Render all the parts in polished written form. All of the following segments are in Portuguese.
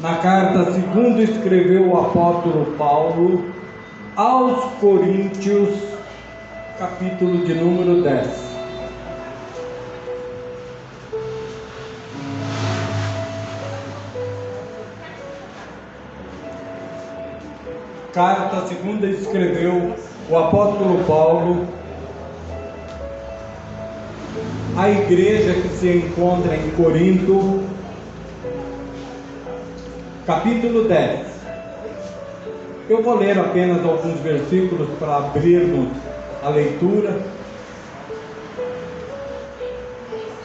Na carta segundo escreveu o apóstolo Paulo aos Coríntios, capítulo de número 10. Carta segunda escreveu o apóstolo Paulo à igreja que se encontra em Corinto, capítulo 10. Eu vou ler apenas alguns versículos para abrirmos a leitura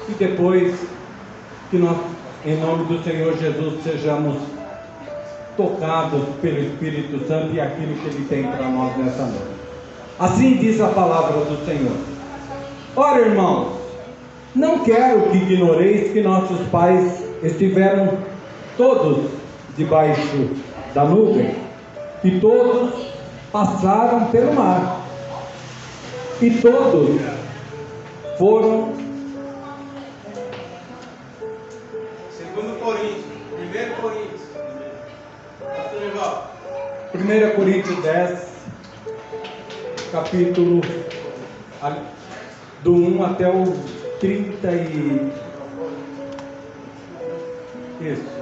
e depois que nós, em nome do Senhor Jesus, sejamos tocados pelo Espírito Santo e aquilo que Ele tem para nós nessa noite. Assim diz a palavra do Senhor. Ora, irmãos, não quero que ignoreis que nossos pais estiveram todos debaixo da nuvem, e todos passaram pelo mar, e todos foram. 2 Coríntios, 1 Coríntios, 1 Coríntios 10, capítulo do 1 até o 30 e... Isso.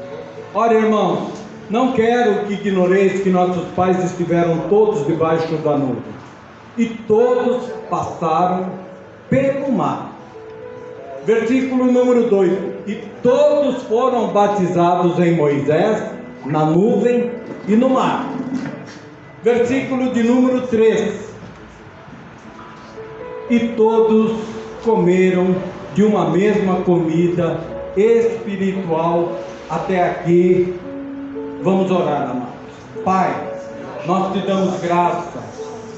Ora, irmãos, não quero que ignoreis que nossos pais estiveram todos debaixo da nuvem, e todos passaram pelo mar. Versículo número 2: e todos foram batizados em Moisés, na nuvem e no mar. Versículo de número 3: e todos comeram de uma mesma comida espiritual. Até aqui, vamos orar, amados. Pai, nós te damos graça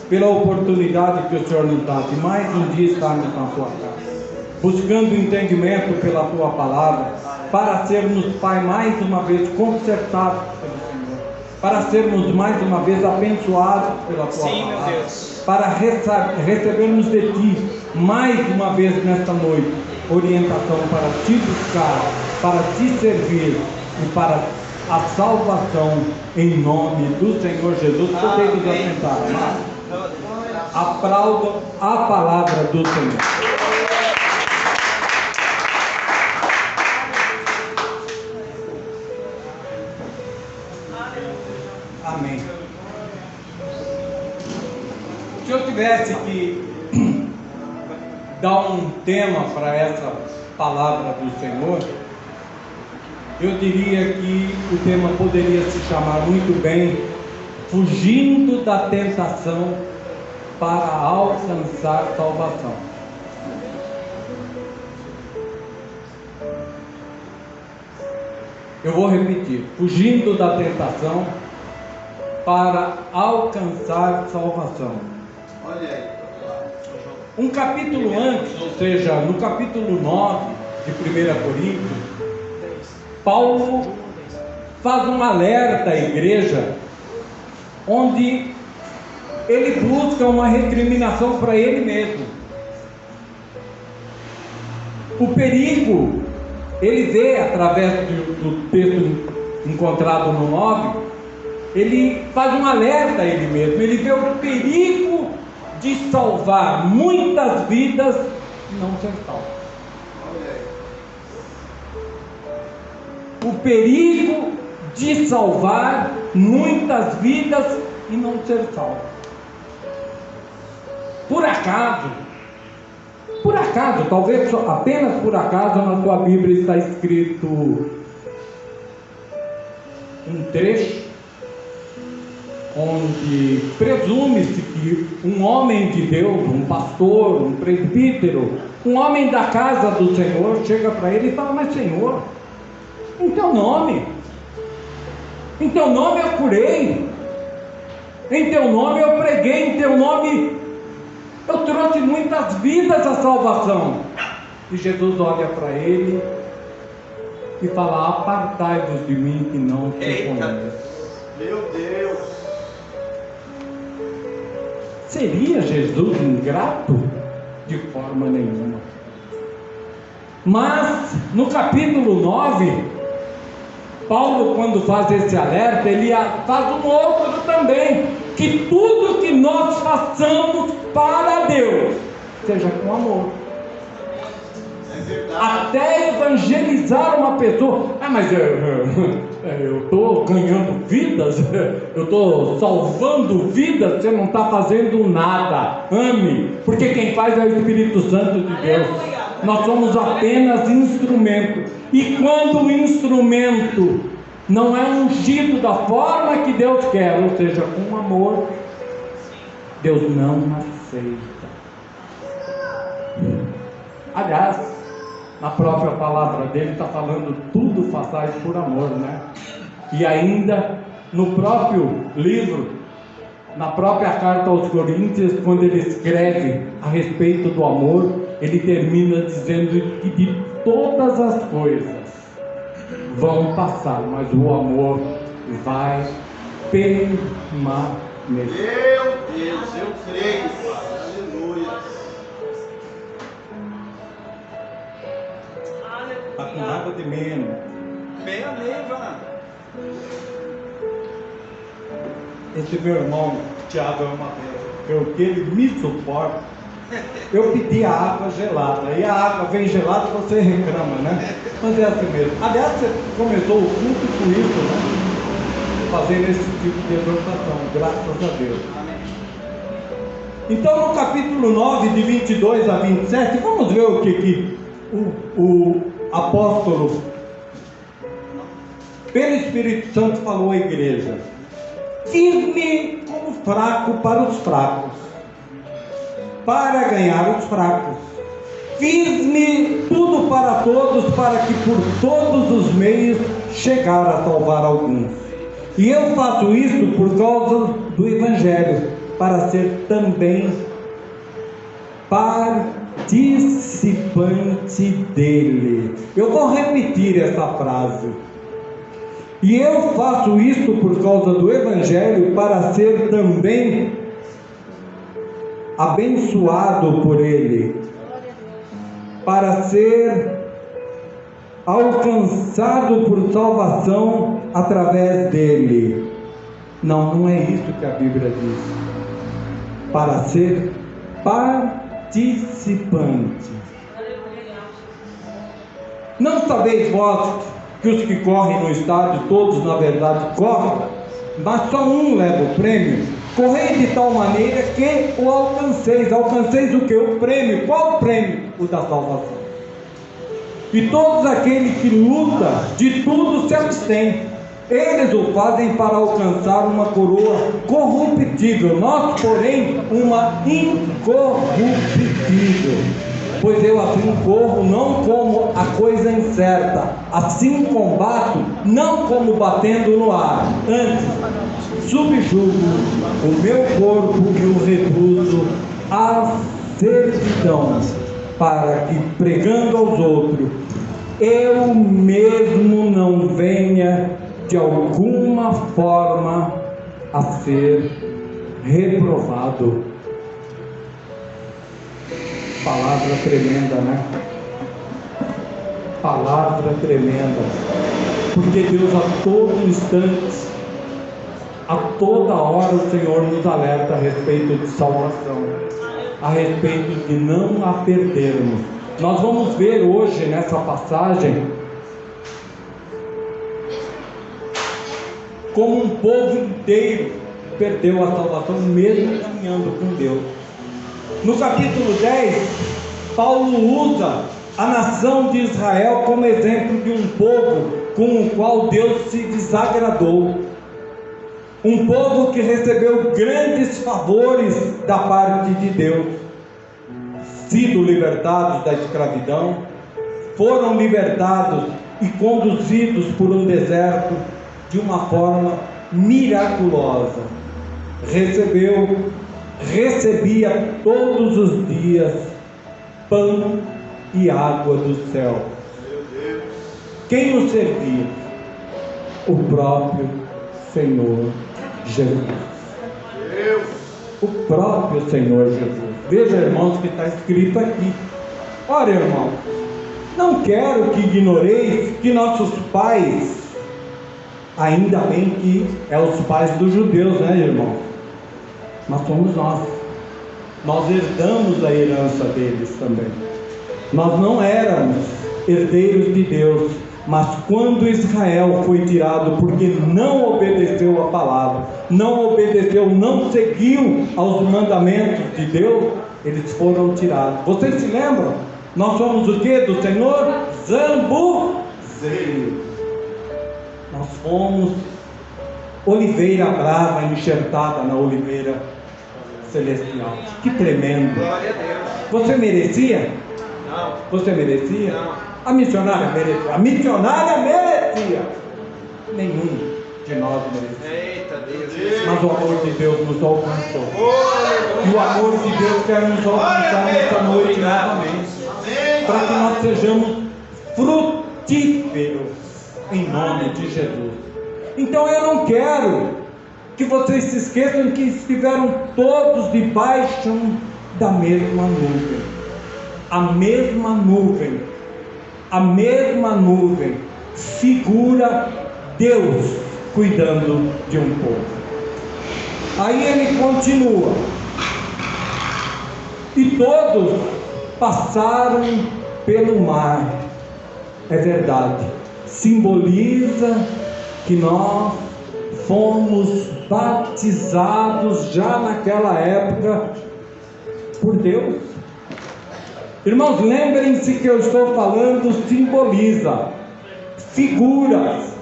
pela oportunidade que o Senhor nos dá de mais um dia estarmos na tua casa, buscando entendimento pela tua palavra, para sermos, Pai, mais uma vez consertados pelo Senhor, para sermos mais uma vez abençoados pela tua palavra, Deus, para recebermos de ti mais uma vez nesta noite orientação para te buscar, para te servir e para a salvação, em nome do Senhor Jesus. Podemos assentar, amados. Aplaudam a palavra do Senhor. Amém. Se eu tivesse que dar um tema para essa palavra do Senhor, eu diria que o tema poderia se chamar muito bem: fugindo da tentação para alcançar salvação. Eu vou repetir: fugindo da tentação para alcançar salvação. Olha aí. Um capítulo antes, ou seja, no capítulo 9 de 1 Coríntios, Paulo faz um alerta à igreja, onde ele busca uma recriminação para ele mesmo. O perigo, ele vê através do texto encontrado no 9, ele faz um alerta a ele mesmo, ele vê o perigo de salvar muitas vidas e não ser salvo. O perigo de salvar muitas vidas e não ser salvo. Por acaso, talvez apenas por acaso, na sua Bíblia está escrito um trecho onde presume-se que um homem de Deus, um pastor, um presbítero, um homem da casa do Senhor, chega para ele e fala: mas Senhor, em teu nome eu curei, em teu nome eu preguei, em teu nome eu trouxe muitas vidas à salvação. E Jesus olha para ele e fala: apartai-vos de mim, que não te conheço. Meu Deus! Seria Jesus ingrato? De forma nenhuma. Mas no capítulo 9, Paulo, quando faz esse alerta, ele faz um outro também, que tudo que nós façamos para Deus, seja com amor. Até evangelizar uma pessoa. Mas eu estou ganhando vidas, eu estou salvando vidas. Você não está fazendo nada. Ame, porque quem faz é o Espírito Santo de Deus. Nós somos apenas instrumento. E quando o instrumento não é ungido da forma que Deus quer, ou seja, com amor, Deus não aceita. Aliás, na própria palavra dele está falando: tudo façais por amor, né? E ainda no próprio livro, na própria carta aos Coríntios, quando ele escreve a respeito do amor, ele termina dizendo que de todas as coisas vão passar, mas o amor vai permanecer. Meu Deus, eu creio, Pai. Aleluia. Está com nada de menos. Bem, amém, Vana. Esse meu irmão, Tiago, é uma vez, porque ele me suporta. Eu pedi a água gelada, e a água vem gelada, você reclama, né? Mas é assim mesmo. Aliás, você começou o culto com isso, né? Fazendo esse tipo de exortação, graças a Deus. Então, no capítulo 9, de 22 a 27, vamos ver o que o apóstolo, pelo Espírito Santo, falou à igreja: fiz-me como fraco para os fracos, para ganhar os fracos. Fiz-me tudo para todos, para que por todos os meios chegar a salvar alguns. E eu faço isso por causa do Evangelho, para ser também participante dele. Eu vou repetir essa frase. E eu faço isso por causa do Evangelho, para ser também abençoado por ele, para ser alcançado por salvação através dele. Não é isso que a Bíblia diz. Para ser participante. Não sabeis vós que os que correm no estádio, todos na verdade correm, mas só um leva o prêmio? Correi de tal maneira que o alcanceis. Alcanceis o que? O prêmio. Qual o prêmio? O da salvação. E todos aqueles que lutam, de tudo se abstêm. Eles o fazem para alcançar uma coroa corruptível, nós, porém, uma incorruptível. Pois eu assim corro, não como a coisa incerta, assim combato, não como batendo no ar. Antes, subjugo o meu corpo e o reduzo à servidão, para que, pregando aos outros, eu mesmo não venha de alguma forma a ser reprovado. Palavra tremenda, né? Palavra tremenda. Porque Deus, a todo instante, a toda hora, o Senhor nos alerta a respeito de salvação, a respeito de não a perdermos. Nós vamos ver hoje nessa passagem como um povo inteiro perdeu a salvação, mesmo caminhando com Deus. No capítulo 10, Paulo usa a nação de Israel como exemplo de um povo com o qual Deus se desagradou. Um povo que recebeu grandes favores da parte de Deus, sido libertados da escravidão, foram libertados e conduzidos por um deserto de uma forma miraculosa. Recebia todos os dias pão e água do céu. Quem nos servia? O próprio Senhor Jesus. O próprio Senhor Jesus. Veja, irmãos, que está escrito aqui. Ora, irmãos, não quero que ignoreis que nossos pais Ainda bem que é os pais dos judeus, né, irmão? Mas somos nós. Nós herdamos a herança deles também. Nós não éramos herdeiros de Deus, mas quando Israel foi tirado porque não obedeceu a palavra, não obedeceu, não seguiu aos mandamentos de Deus, eles foram tirados. Vocês se lembram? Nós somos o que do Senhor? Zambuzeiro. Nós fomos oliveira brava enxertada na oliveira celestial. Que tremendo! Glória a Deus. Você merecia? Não. Você merecia? Não. A missionária merecia. A missionária merecia. Nenhum de nós merecia. Eita Deus. Mas o amor de Deus nos alcançou. E o amor de Deus quer nos alcançar nesta noite novamente. Para que nós sejamos frutíferos em nome de Jesus. Então eu não quero que vocês se esqueçam que estiveram todos debaixo da mesma nuvem. A mesma nuvem. A mesma nuvem segura Deus cuidando de um povo. Aí ele continua. E todos passaram pelo mar. É verdade. Simboliza que nós fomos batizados já naquela época por Deus. Irmãos, lembrem-se que eu estou falando simboliza, figuras,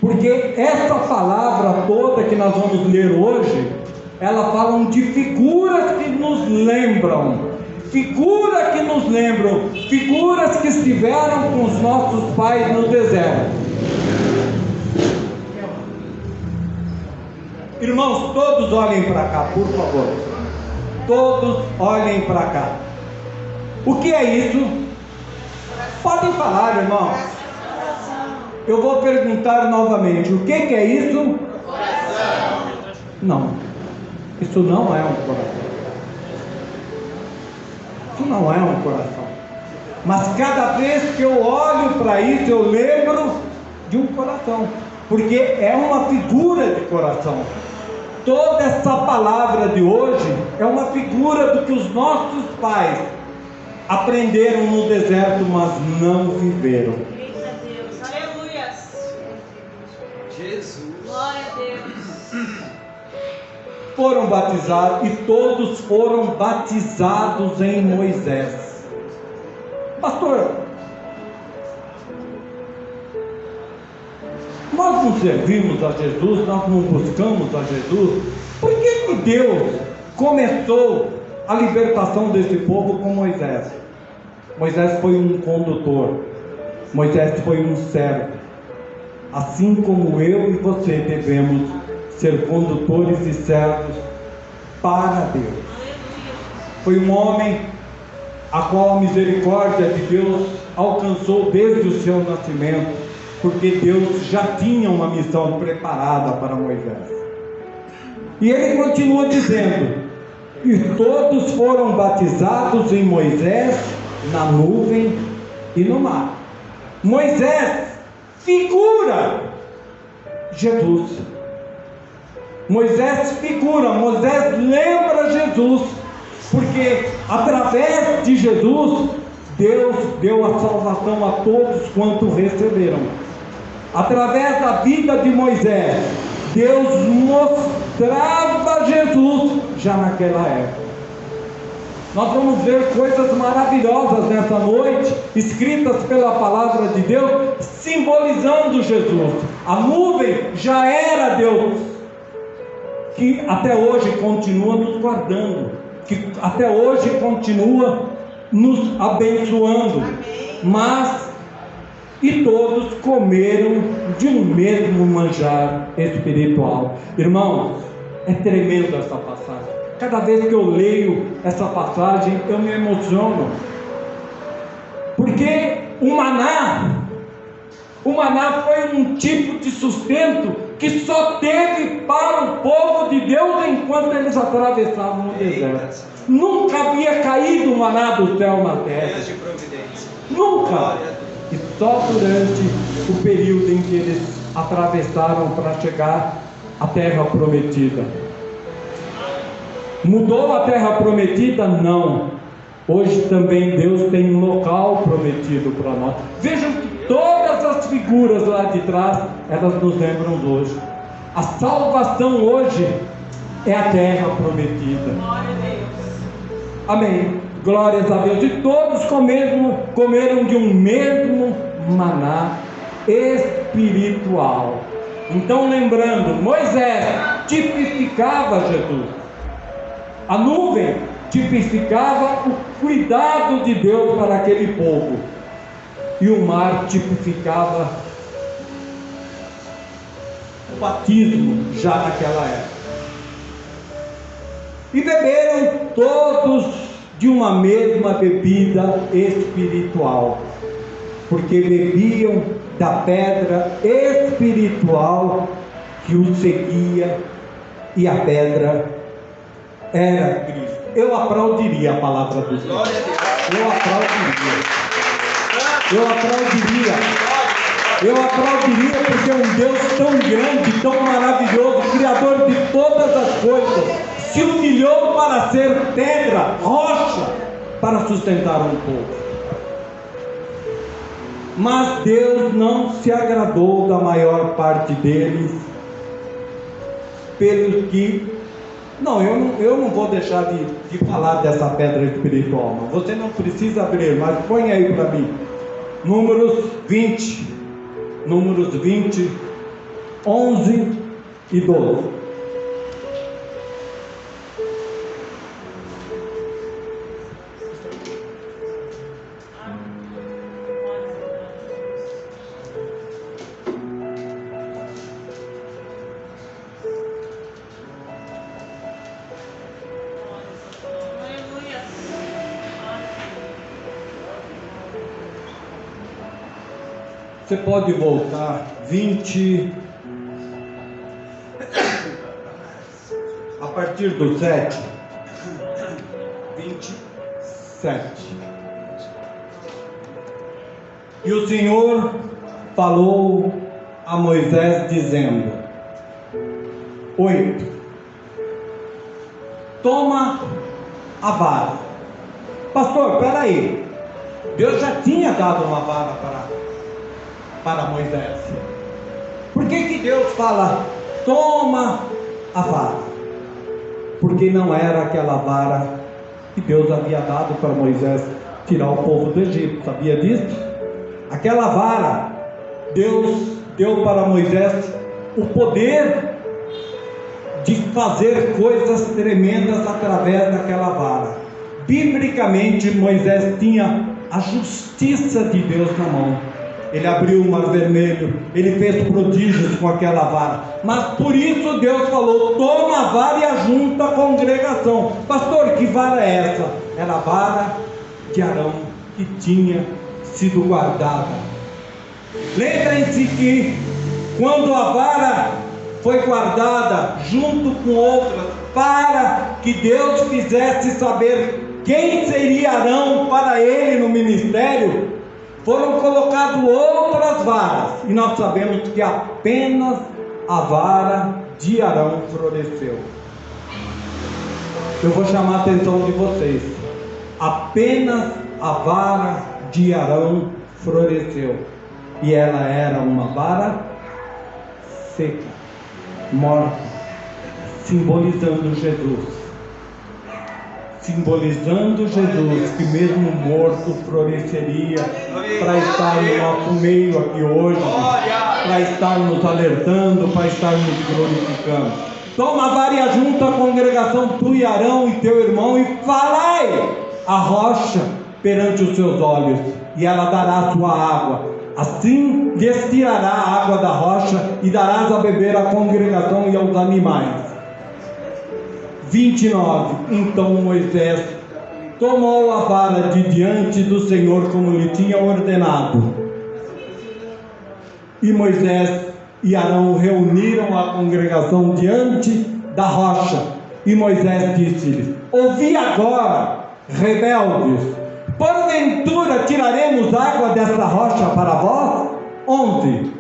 porque essa palavra toda que nós vamos ler hoje, ela fala de figuras que nos lembram, figuras que estiveram com os nossos pais no deserto. Irmãos, todos olhem para cá, por favor. Todos olhem para cá. O que é isso? Podem falar, irmãos. Eu vou perguntar novamente. O que é isso? Coração. Não. Isso não é um coração. Isso não é um coração. Mas cada vez que eu olho para isso, eu lembro de um coração. Porque é uma figura de coração. Toda essa palavra de hoje é uma figura do que os nossos pais aprenderam no deserto, mas não viveram. Eita Deus, aleluia. Jesus. Glória a Deus. Foram batizados e todos foram batizados em Moisés. Pastor, nós não servimos a Jesus, nós não buscamos a Jesus. Por que Deus começou a libertação desse povo com Moisés? Moisés foi um condutor, Moisés foi um servo. Assim como eu e você devemos ser condutores e servos para Deus. Foi um homem a qual a misericórdia de Deus alcançou desde o seu nascimento, porque Deus já tinha uma missão preparada para Moisés. E ele continua dizendo: e todos foram batizados em Moisés, na nuvem e no mar. Moisés figura Jesus. Moisés figura, Moisés lembra Jesus, porque através de Jesus, Deus deu a salvação a todos quanto receberam. Através da vida de Moisés, Deus mostrava Jesus já naquela época. Nós vamos ver coisas maravilhosas nessa noite, escritas pela palavra de Deus, simbolizando Jesus. A nuvem já era Deus, que até hoje continua nos guardando, que até hoje continua nos abençoando. Mas e todos comeram de um mesmo manjar espiritual. Irmãos, é tremendo essa passagem. Cada vez que eu leio essa passagem, eu me emociono. Porque o maná foi um tipo de sustento que só teve para o povo de Deus enquanto eles atravessavam o deserto. Nunca havia caído o maná do céu na terra. Nunca. E só durante o período em que eles atravessaram para chegar à terra prometida. Mudou a terra prometida? Não. Hoje também Deus tem um local prometido para nós. Vejam que todas as figuras lá de trás, elas nos lembram hoje. A salvação hoje é a terra prometida. Glória a Deus. Amém. Glórias a Deus. E todos comeram de um mesmo maná espiritual. Então, lembrando, Moisés tipificava Jesus. A nuvem tipificava o cuidado de Deus para aquele povo. E o mar tipificava o batismo já naquela época. E beberam todos de uma mesma bebida espiritual, porque bebiam da pedra espiritual que os seguia, e a pedra era Cristo. Eu aplaudiria a palavra do Senhor. Glória a Deus. Eu aplaudiria porque é um Deus tão grande, tão maravilhoso, Criador de todas as coisas, se humilhou para ser pedra, rocha, para sustentar um povo. Mas Deus não se agradou da maior parte deles, pelo que... Não, eu não vou deixar de falar dessa pedra espiritual, não. Você não precisa abrir, mas põe aí para mim. Números 20, 11 e 12. Aleluia. Você pode voltar 20, a partir do 7, 27. E o Senhor falou a Moisés dizendo, 8, toma a vara. Pastor, peraí, Deus já tinha dado uma vara para Moisés. Por que Deus fala, toma a vara? Porque não era aquela vara que Deus havia dado para Moisés tirar o povo do Egito, sabia disso? Aquela vara, Deus deu para Moisés o poder de fazer coisas tremendas através daquela vara. Biblicamente, Moisés tinha a justiça de Deus na mão. Ele abriu o mar vermelho, ele fez prodígios com aquela vara. Mas por isso Deus falou, toma a vara e ajunta a congregação. Pastor, que vara é essa? Era a vara de Arão, que tinha sido guardada. Lembrem-se que quando a vara foi guardada junto com outras, para que Deus fizesse saber quem seria Arão para ele no ministério, foram colocadas outras varas, e nós sabemos que apenas a vara de Arão floresceu. Eu vou chamar a atenção de vocês. Apenas a vara de Arão floresceu, e ela era uma vara seca, morta, simbolizando Jesus. Simbolizando Jesus, que mesmo morto floresceria para estar no nosso meio aqui hoje, para estar nos alertando, para estar nos glorificando. Toma a vara e ajunta a congregação, tu e Arão e teu irmão, e falai a rocha perante os seus olhos, e ela dará a sua água. Assim lhes tirará a água da rocha, e darás a beber à congregação e aos animais. 29. Então Moisés tomou a vara de diante do Senhor, como lhe tinha ordenado. E Moisés e Arão reuniram a congregação diante da rocha. E Moisés disse-lhes: ouvi agora, rebeldes, porventura tiraremos água desta rocha para vós? 11.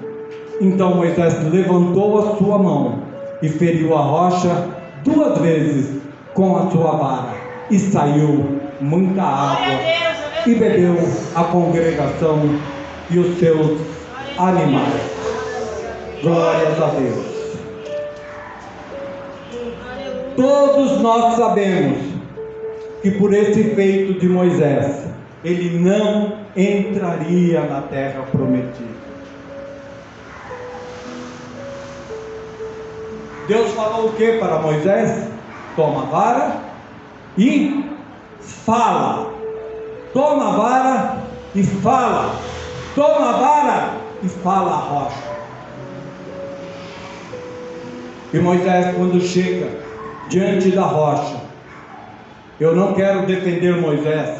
Então Moisés levantou a sua mão e feriu a rocha 2 vezes com a sua vara, e saiu muita água, e bebeu a congregação e os seus animais. Glórias a Deus. Todos nós sabemos que por esse feito de Moisés, ele não entraria na terra prometida. Deus falou o que para Moisés? Toma a vara e fala. Toma a vara e fala. Toma a vara e fala a rocha. E Moisés, quando chega diante da rocha, eu não quero defender Moisés,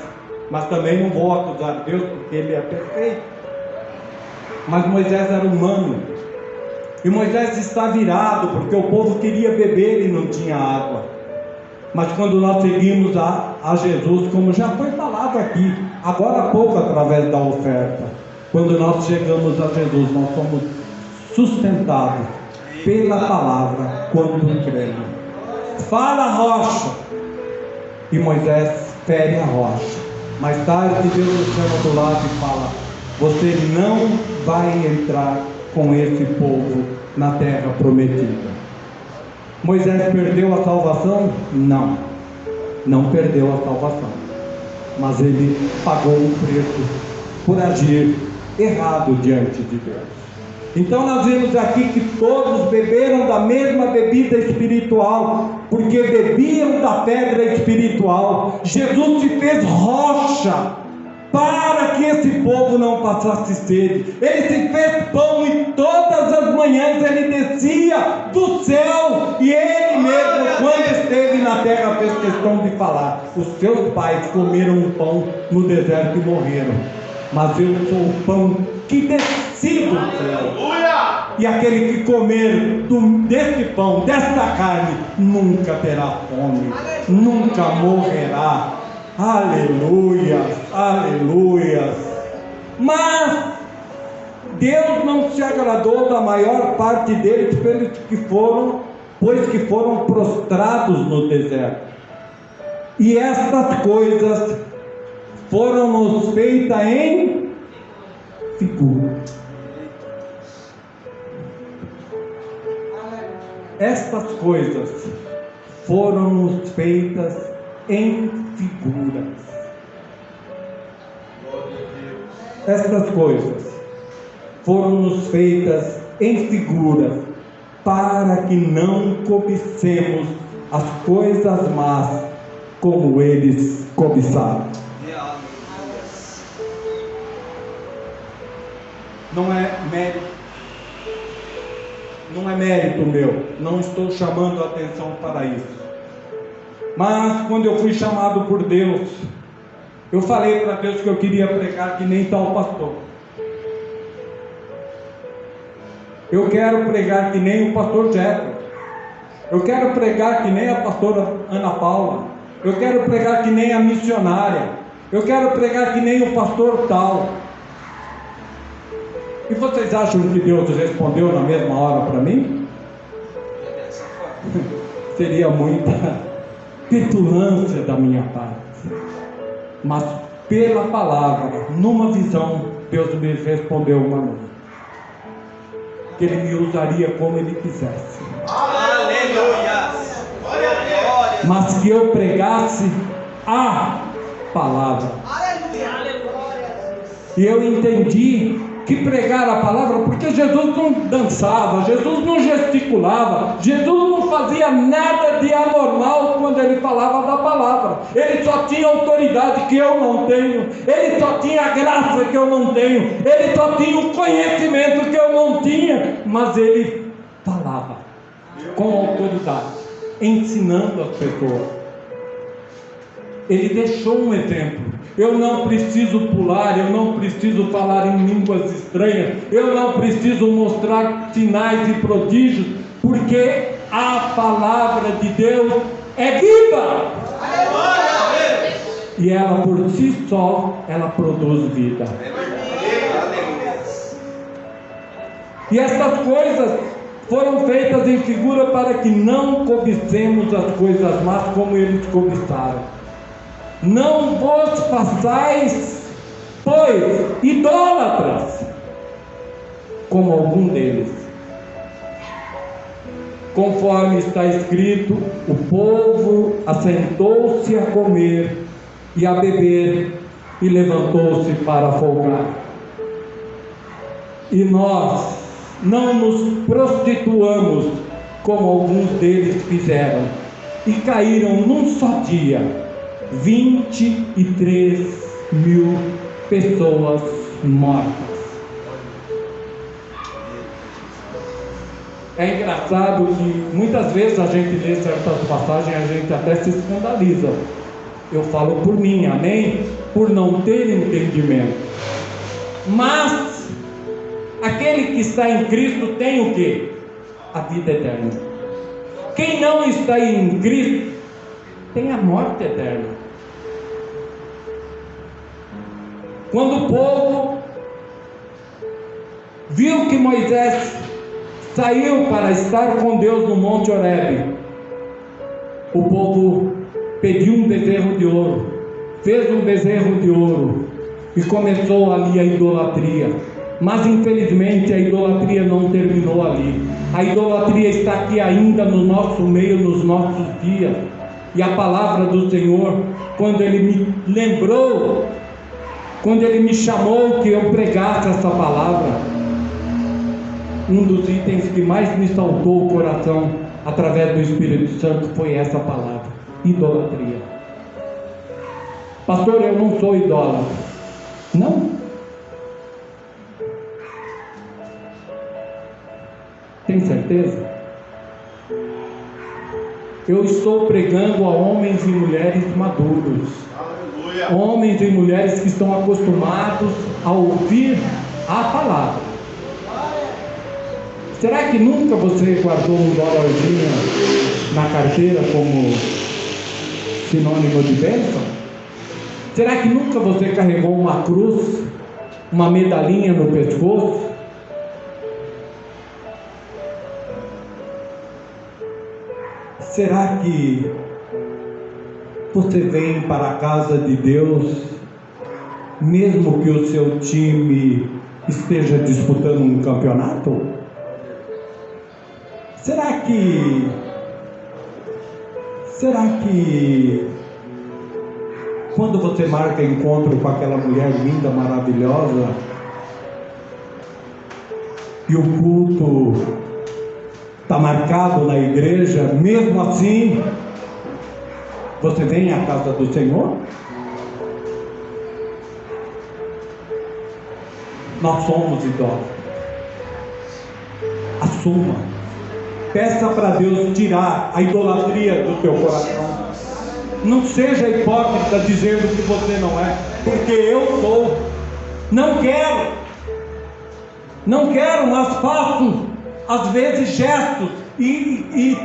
mas também não vou acusar Deus, porque ele é perfeito. Mas Moisés era humano, e Moisés está virado, porque o povo queria beber e não tinha água. Mas quando nós seguimos a Jesus, como já foi falado aqui, agora há pouco através da oferta, quando nós chegamos a Jesus, nós somos sustentados pela palavra quando cremos. Fala a rocha, e Moisés fere a rocha. Mais tarde Deus nos chama do lado e fala: você não vai entrar com esse povo na terra prometida. Moisés perdeu a salvação? Não, não perdeu a salvação, mas ele pagou um preço por agir errado diante de Deus. Então nós vemos aqui que todos beberam da mesma bebida espiritual, porque bebiam da pedra espiritual. Jesus se fez rocha para que esse povo não passasse sede. Ele se fez pão, e todas as manhãs ele descia do céu, e ele mesmo, quando esteve na terra, fez questão de falar: os seus pais comeram um pão no deserto e morreram, mas eu sou o pão que desci do céu, e aquele que comer deste pão, desta carne, nunca terá fome, nunca morrerá. Aleluia, aleluia. Mas Deus não se agradou da maior parte deles, pois que foram prostrados no deserto. E estas coisas foram-nos feitas em figura. Estas coisas foram-nos feitas em figuras. Estas coisas foram-nos feitas em figuras, para que não cobicemos as coisas más como eles cobiçaram. Não é mérito meu, não estou chamando a atenção para isso. Mas quando eu fui chamado por Deus, eu falei para Deus que eu queria pregar que nem tal pastor. Eu quero pregar que nem o pastor Jefferson. Eu quero pregar que nem a pastora Ana Paula. Eu quero pregar que nem a missionária. Eu quero pregar que nem o pastor tal. E vocês acham que Deus respondeu na mesma hora para mim? Seria muita petulância da minha parte. Mas pela palavra, numa visão, Deus me respondeu uma noite, que Ele me usaria como Ele quisesse. Aleluia! Mas que eu pregasse a palavra. E eu entendi que pregar a palavra, porque Jesus não dançava, Jesus não gesticulava, Jesus não fazia nada de anormal quando Ele falava da palavra. Ele só tinha autoridade que eu não tenho, Ele só tinha a graça que eu não tenho, Ele só tinha o conhecimento que eu não tinha, mas Ele falava com autoridade, ensinando as pessoas. Ele deixou um exemplo. Eu não preciso pular, eu não preciso falar em línguas estranhas, eu não preciso mostrar sinais e prodígios, porque a palavra de Deus é viva. E ela por si só, ela produz vida. E estas coisas foram feitas em figura para que não cobicemos as coisas más como eles cobiçaram. Não vos façais, pois, idólatras, como algum deles. Conforme está escrito, o povo assentou-se a comer e a beber e levantou-se para folgar. E nós não nos prostituamos como alguns deles fizeram, e caíram num só dia 23.000 pessoas mortas. É engraçado que muitas vezes a gente lê certas passagens e a gente até se escandaliza. Eu falo por mim, amém? Por não ter entendimento. Mas aquele que está em Cristo tem o quê? A vida eterna. Quem não está em Cristo tem a morte eterna. Quando o povo viu que Moisés saiu para estar com Deus no Monte Horebe, o povo pediu um bezerro de ouro, fez um bezerro de ouro e começou ali a idolatria. Mas infelizmente a idolatria não terminou ali. A idolatria está aqui ainda no nosso meio, nos nossos dias. E a palavra do Senhor, quando Ele me lembrou, quando Ele me chamou que eu pregasse essa palavra, um dos itens que mais me saltou o coração através do Espírito Santo foi essa palavra: idolatria. Pastor, eu não sou idólatra. Não. Tem certeza? Eu estou pregando a homens e mulheres maduros. Aleluia. Homens e mulheres que estão acostumados a ouvir a palavra. Será que nunca você guardou um dólarzinho na carteira como sinônimo de bênção? Será que nunca você carregou uma cruz, uma medalhinha no pescoço? Será que você vem para a casa de Deus, mesmo que o seu time esteja disputando um campeonato? Será que quando você marca encontro com aquela mulher linda, maravilhosa, e o culto está marcado na igreja, mesmo assim, você vem à casa do Senhor? Nós somos idólatras. Assuma. Peça para Deus tirar a idolatria do teu coração. Não seja hipócrita dizendo que você não é, porque eu sou. Não quero, mas faço às vezes gestos e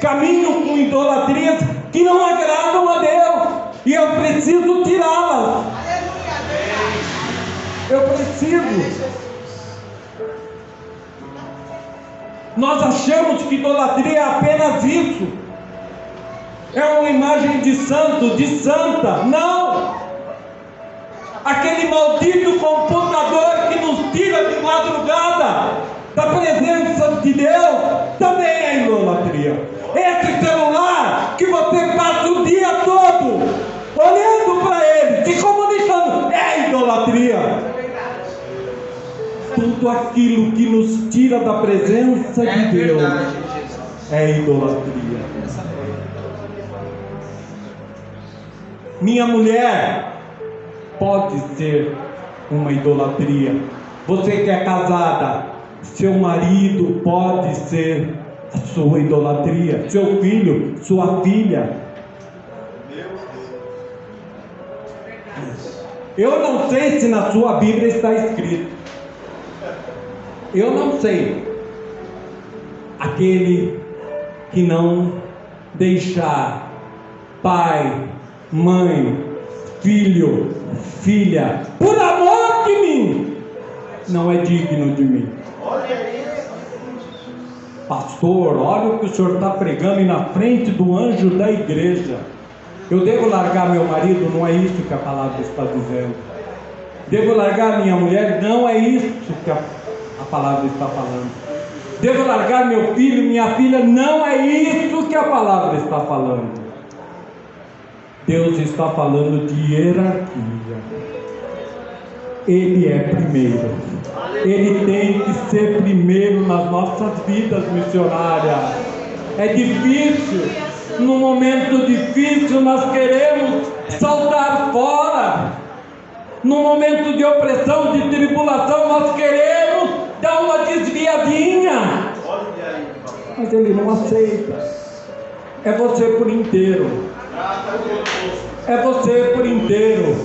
caminho com idolatrias que não agradam a Deus, e eu preciso tirá-las. Eu preciso. Nós achamos que idolatria é apenas isso, é uma imagem de santo, de santa. Não! Aquele maldito computador que nos tira de madrugada da presença de Deus também é idolatria. Esse celular que você passa o dia todo olhando para ele, se comunicando, é idolatria. Tudo aquilo que nos tira da presença de Deus é idolatria. Minha mulher pode ser uma idolatria. Você que é casada, seu marido pode ser a sua idolatria. Seu filho, sua filha. Eu não sei se na sua Bíblia está escrito. Eu não sei. Aquele que não deixar pai, mãe, filho, filha, por amor de mim, não é digno de mim. pastor, olha o que o senhor está pregando e na frente do anjo da igreja. Eu devo largar meu marido? Não é isso que a palavra está dizendo. Devo largar minha mulher? Não é isso que a palavra está falando. Devo largar meu filho, minha filha? Não é isso que a palavra está falando. Deus está falando de hierarquia. Ele é primeiro. Ele tem que ser primeiro nas nossas vidas missionárias. É difícil. No momento difícil nós queremos saltar fora. No momento de opressão, de tribulação, nós queremos dar uma desviadinha. Mas Ele não aceita. É você por inteiro. É você por inteiro.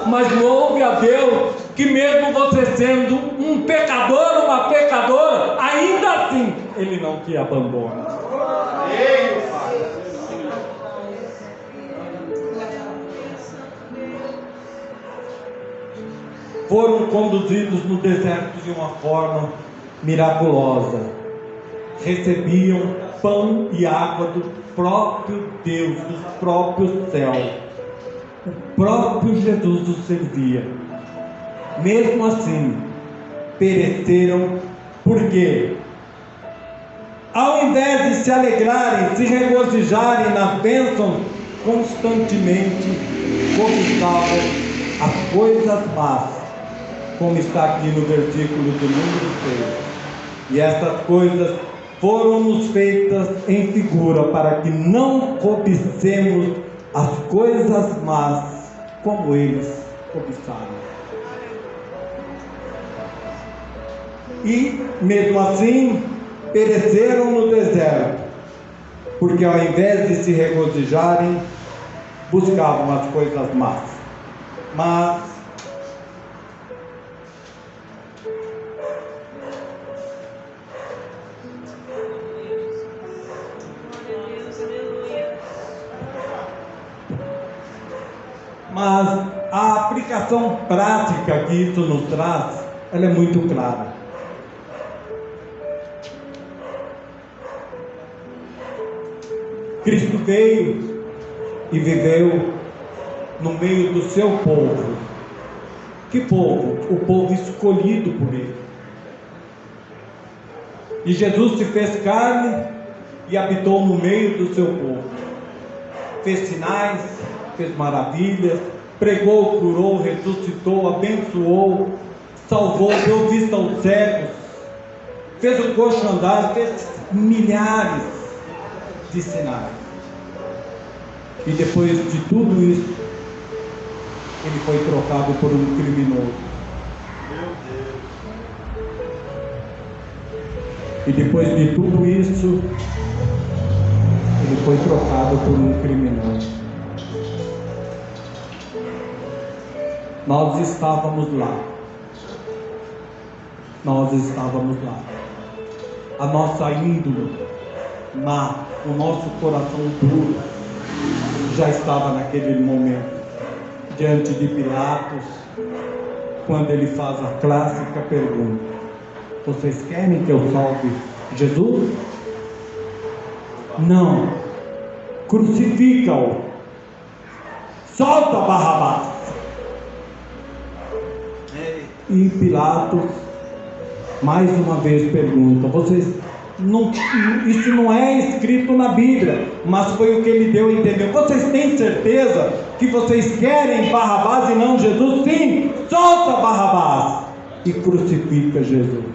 Mas louve a Deus que mesmo você sendo um pecador, uma pecadora, ainda assim Ele não te abandona. Foram conduzidos no deserto de uma forma miraculosa. Recebiam pão e água do próprio Deus, do próprio céu. O próprio Jesus os servia. Mesmo assim, pereceram, porque ao invés de se alegrarem, se regozijarem nas bênçãos, constantemente cobiçavam as coisas más, como está aqui no versículo do número 6. E essas coisas foram-nos feitas em figura, para que não cobicemos as coisas más, como eles cobiçaram. E, mesmo assim, pereceram no deserto, porque ao invés de se regozijarem, buscavam as coisas más. Mas a aplicação prática que isso nos traz, ela é muito clara. Cristo veio e viveu no meio do seu povo. Que povo? O povo escolhido por Ele. E Jesus se fez carne e habitou no meio do seu povo. Fez sinais, fez maravilhas, pregou, curou, ressuscitou, abençoou, salvou, deu vista aos cegos, fez o coxo andar, fez milhares de sinais. E depois de tudo isso, ele foi trocado por um criminoso. Meu Deus. E depois de tudo isso, ele foi trocado por um criminoso. Nós estávamos lá. Nós estávamos lá. A nossa índole má, o nosso coração duro, já estava naquele momento diante de Pilatos, quando ele faz a clássica pergunta: vocês querem que eu salve Jesus? Não. Crucifica-o. Solta Barrabás. E Pilatos mais uma vez pergunta: vocês não, isso não é escrito na Bíblia, mas foi o que ele deu a entender. Vocês têm certeza que vocês querem Barrabás e não Jesus? Sim, solta Barrabás e crucifica Jesus.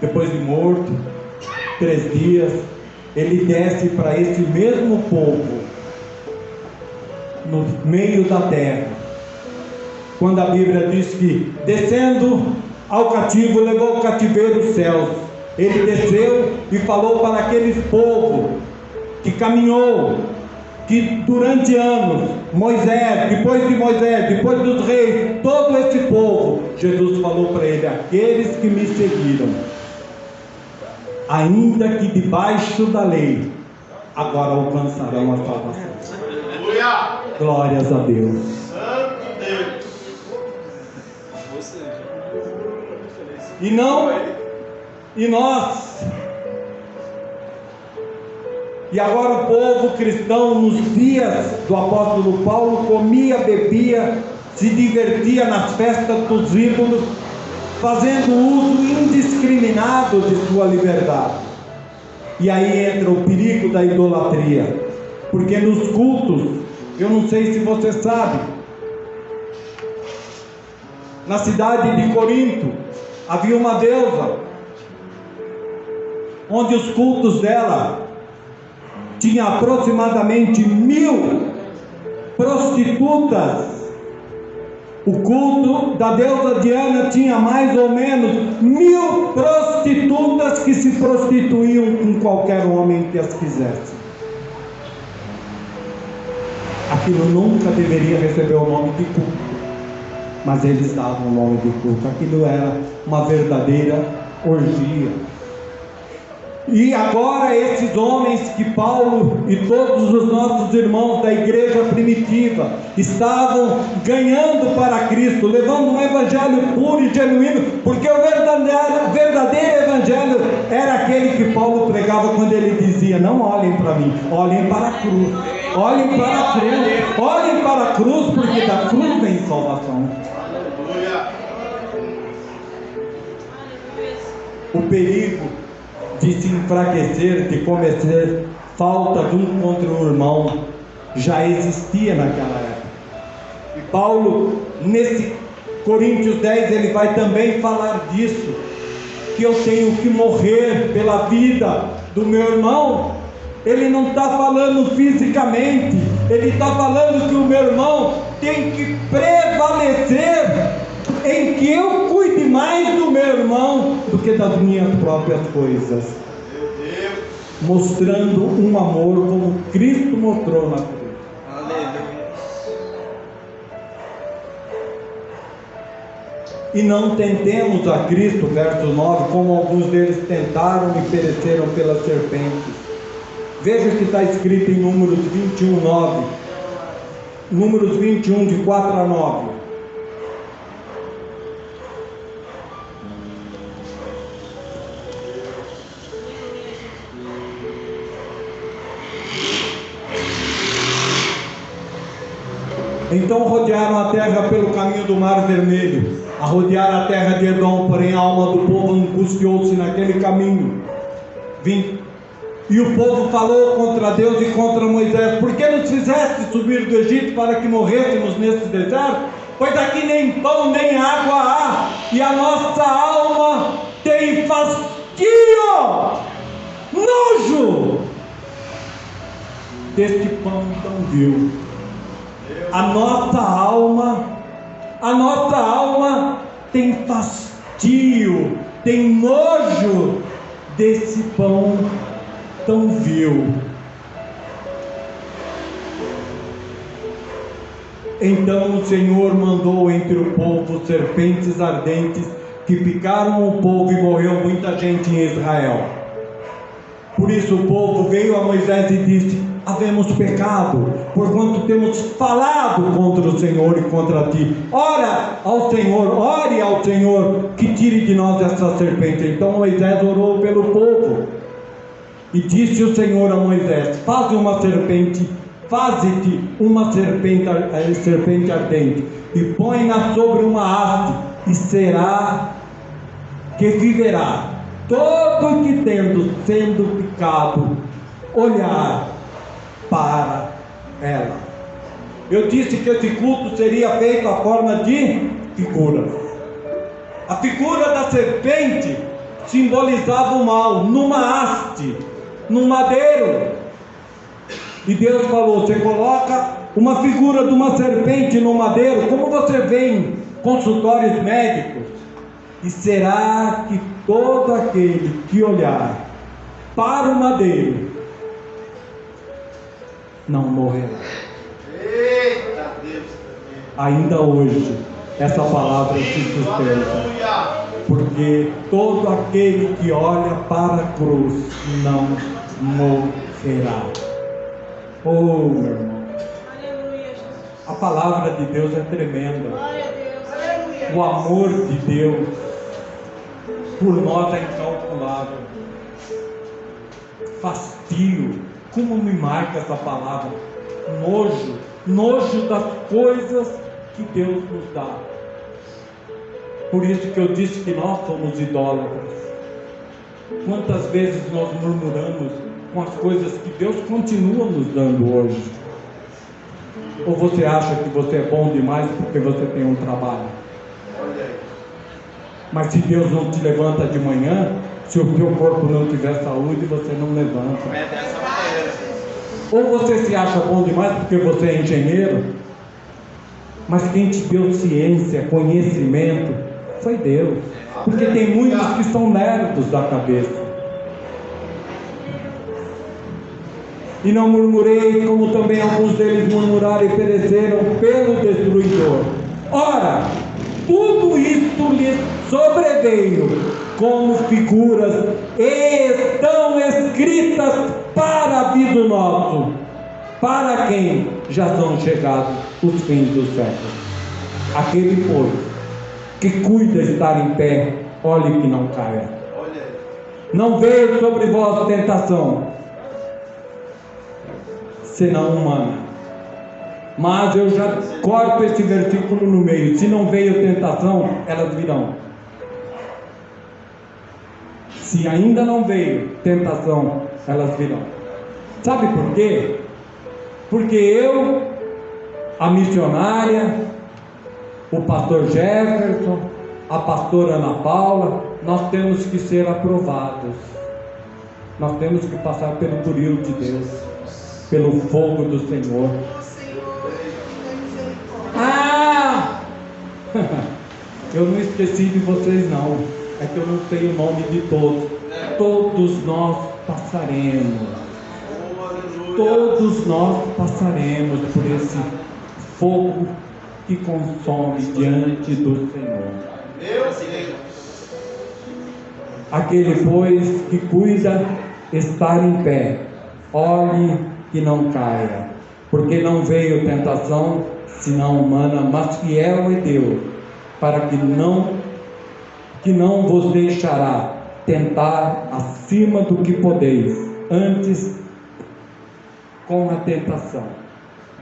Depois de morto, 3 dias, ele desce para esse mesmo povo, no meio da terra, quando a Bíblia diz que, descendo ao cativo, levou o cativeiro os céus. Ele desceu e falou para aqueles povos que caminhou, que durante anos, Moisés, depois de Moisés, depois dos reis, todo esse povo, Jesus falou para ele: aqueles que me seguiram, ainda que debaixo da lei, agora alcançarão a salvação. Glórias a Deus. E não, e nós. E agora o povo cristão, nos dias do apóstolo Paulo, comia, bebia, se divertia nas festas dos ídolos, fazendo uso indiscriminado de sua liberdade. E aí entra o perigo da idolatria, porque nos cultos, eu não sei se você sabe, na cidade de Corinto havia uma deusa, onde os cultos dela tinha aproximadamente 1000 prostitutas. O culto da deusa Diana tinha mais ou menos 1000 prostitutas que se prostituíam com qualquer homem que as quisesse. Aquilo nunca deveria receber o nome de culto, mas eles davam o nome de culto. Aquilo era uma verdadeira orgia. E agora esses homens que Paulo e todos os nossos irmãos da igreja primitiva estavam ganhando para Cristo, levando um evangelho puro e genuíno, porque o verdadeiro evangelho era aquele que Paulo pregava quando ele dizia: não olhem para mim, olhem para a cruz, olhem para a cruz, olhem para a cruz, porque da cruz vem salvação. O perigo de se enfraquecer, de cometer falta de um contra o irmão, já existia naquela época. E Paulo, nesse Coríntios 10, ele vai também falar disso, que eu tenho que morrer pela vida do meu irmão. Ele não está falando fisicamente, ele está falando que o meu irmão tem que prevalecer em que eu cuide mais do meu irmão do que das minhas próprias coisas, mostrando um amor como Cristo mostrou na cruz. Aleluia. E não tentemos a Cristo, verso 9, como alguns deles tentaram e pereceram pelas serpentes. Veja o que está escrito em Números 21, 9. Números 21, de 4 a 9. Então rodearam a terra pelo caminho do Mar Vermelho. A rodear a terra de Edom, porém a alma do povo angustiou-se naquele caminho. E o povo falou contra Deus e contra Moisés: por que nos fizeste subir do Egito para que morrêssemos nesse deserto? Pois aqui nem pão nem água há, e a nossa alma tem fastio, nojo deste pão tão vil. A nossa alma tem fastio, tem nojo desse pão tão vil. Então o Senhor mandou entre o povo serpentes ardentes que picaram o povo e morreu muita gente em Israel. Por isso o povo veio a Moisés e disse: havemos pecado, porquanto temos falado contra o Senhor e contra ti. Ore ao Senhor que tire de nós essa serpente. Então Moisés orou pelo povo. E disse o Senhor a Moisés: faze-te uma serpente ardente, e põe-na sobre uma haste, e será que viverá todo que sendo picado olhar para ela. Eu disse que esse culto seria feito à forma de figura. A figura da serpente simbolizava o mal, numa haste, num madeiro. E Deus falou: você coloca uma figura de uma serpente no madeiro, como você vê em consultórios médicos, e será que todo aquele que olhar para o madeiro não morrerá. Eita Deus. Ainda hoje essa palavra se sustenta, porque todo aquele que olha para a cruz não morrerá. Oh, meu irmão, Aleluia, Jesus. a palavra de Deus é tremenda. Glória a Deus. Aleluia. O amor de Deus por nós é incalculável. Fastio, como me marca essa palavra? Nojo das coisas que Deus nos dá. Por isso que eu disse que nós somos idólatras. Quantas vezes nós murmuramos com as coisas que Deus continua nos dando hoje? Ou você acha que você é bom demais porque você tem um trabalho? Mas se Deus não te levanta de manhã, se o teu corpo não tiver saúde, você não levanta. É dessa maneira. Ou você se acha bom demais porque você é engenheiro, mas quem te deu ciência, conhecimento, foi Deus. Porque tem muitos que são nerdos da cabeça. E não murmurei, como também alguns deles murmuraram e pereceram pelo destruidor. Ora, tudo isto lhes sobreveio como figuras e estão escritas para aviso nosso, para quem já são chegados os fins dos séculos. Aquele, pois, que cuida estar em pé, olhe que não caia. Não veio sobre vós tentação, senão humana. Mas eu já corto esse versículo no meio. Se não veio tentação, elas virão. Se ainda não veio tentação, elas virão. Sabe por quê? Porque eu, a missionária, o pastor Jefferson, a pastora Ana Paula, nós temos que ser aprovados. Nós temos que passar pelo buril de Deus, pelo fogo do Senhor. Ah! Eu não esqueci de vocês não. É que eu não sei o nome de todos. Todos nós passaremos. Todos nós passaremos por esse fogo que consome diante do Senhor. Aquele, pois, que cuida estar em pé, olhe que não caia, porque não veio tentação senão humana, mas fiel é Deus, para que não vos deixará tentar acima do que podeis, antes com a tentação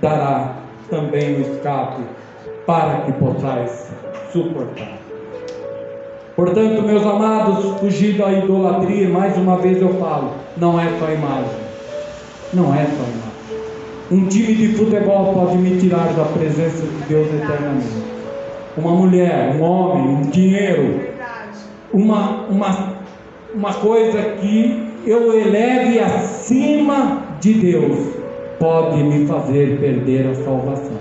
dará também o escape para que possais suportar. Portanto, meus amados, fugir da idolatria, mais uma vez eu falo, não é só imagem, não é só imagem. Um time de futebol pode me tirar da presença de Deus eternamente. Uma mulher, um homem, um dinheiro, uma coisa que eu eleve acima de Deus, pode me fazer perder a salvação.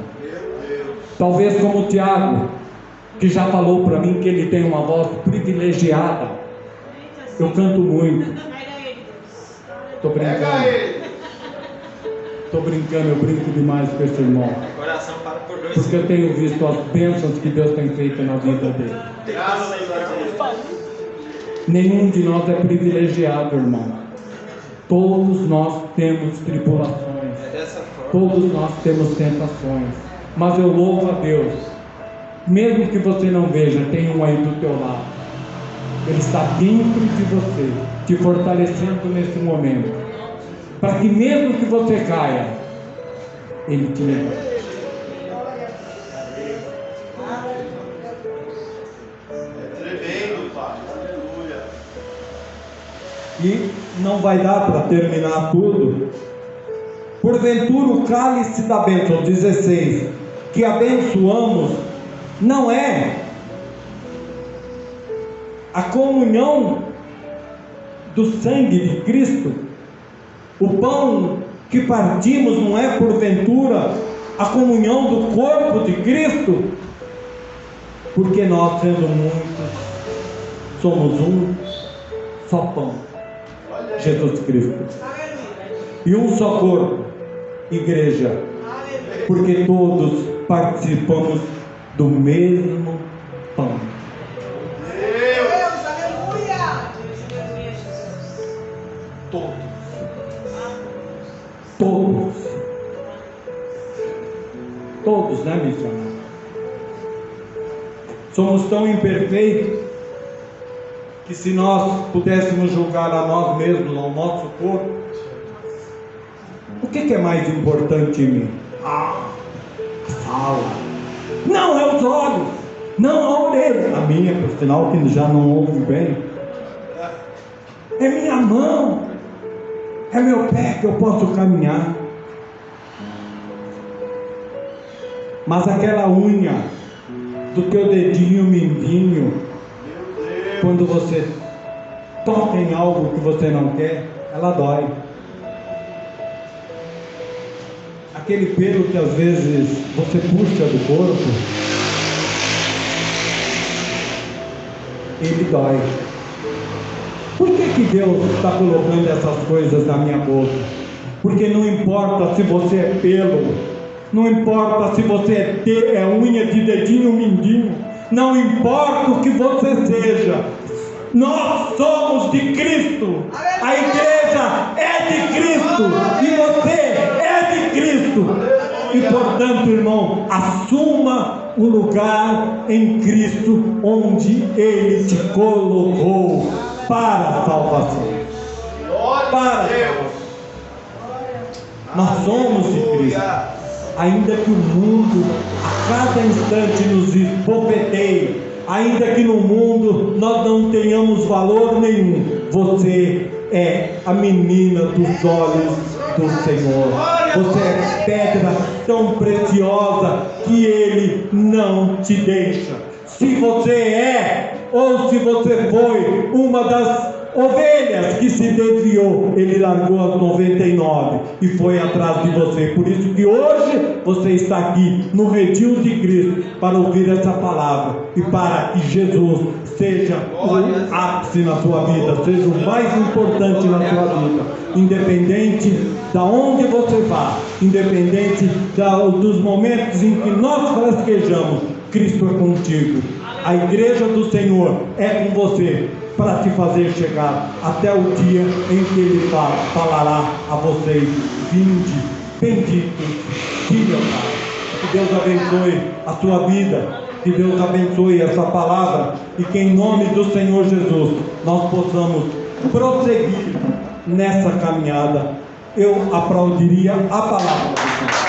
Talvez como o Tiago, que já falou para mim que ele tem uma voz privilegiada. Eu canto muito. Estou brincando. Estou brincando, eu brinco demais com esse irmão. Porque eu tenho visto as bênçãos que Deus tem feito na vida dele. Nenhum de nós é privilegiado, irmão. Todos nós temos tribulações. Todos nós temos tentações. Mas eu louvo a Deus. Mesmo que você não veja, tem um aí do teu lado. Ele está dentro de você, te fortalecendo nesse momento, para que mesmo que você caia, Ele te levante. Tremendo, Pai. Aleluia. E não vai dar para terminar tudo. Porventura o cálice da bênção, 16, que abençoamos, não é a comunhão do sangue de Cristo? O pão que partimos não é porventura a comunhão do corpo de Cristo? Porque nós, sendo muitos, somos um só pão, Jesus Cristo, e um só corpo, igreja, porque todos participamos do mesmo pão. Deus, aleluia! Todos, né, missionário? Somos tão imperfeitos que se nós pudéssemos julgar a nós mesmos, ao nosso corpo, o que é mais importante em mim? A fala. Não, é os olhos. Não, a orelha. A minha, por sinal, que já não ouve bem. É minha mão. É meu pé que eu posso caminhar. Mas aquela unha do teu dedinho mindinho, quando você toca em algo que você não quer, ela dói. Aquele pelo que às vezes você puxa do corpo, ele dói. Por que Deus está colocando essas coisas na minha boca? Porque não importa se você é pelo, não importa se você é unha de dedinho mindinho, não importa o que você seja, nós somos de Cristo. A igreja é de Cristo e você é de Cristo. E portanto, irmão, assuma o lugar em Cristo onde Ele te colocou para a salvação. Para a salvação. Nós somos de Cristo. Ainda que o mundo a cada instante nos esbofeteie, ainda que no mundo nós não tenhamos valor nenhum, você é a menina dos olhos do Senhor. Você é pedra tão preciosa que Ele não te deixa. Se você é, ou se você foi uma das ovelhas que se desviou, Ele largou as 99 e foi atrás de você. Por isso que hoje você está aqui no redil de Cristo para ouvir essa palavra e para que Jesus seja o ápice na sua vida, seja o mais importante na sua vida, independente de onde você vá, independente dos momentos em que nós frasquejamos, Cristo é contigo. A igreja do Senhor é com você, para te fazer chegar até o dia em que Ele falará a vocês: vinde, benditos de meu Pai. Que Deus abençoe a sua vida, que Deus abençoe essa palavra e que em nome do Senhor Jesus nós possamos prosseguir nessa caminhada. Eu aplaudiria a palavra do Senhor.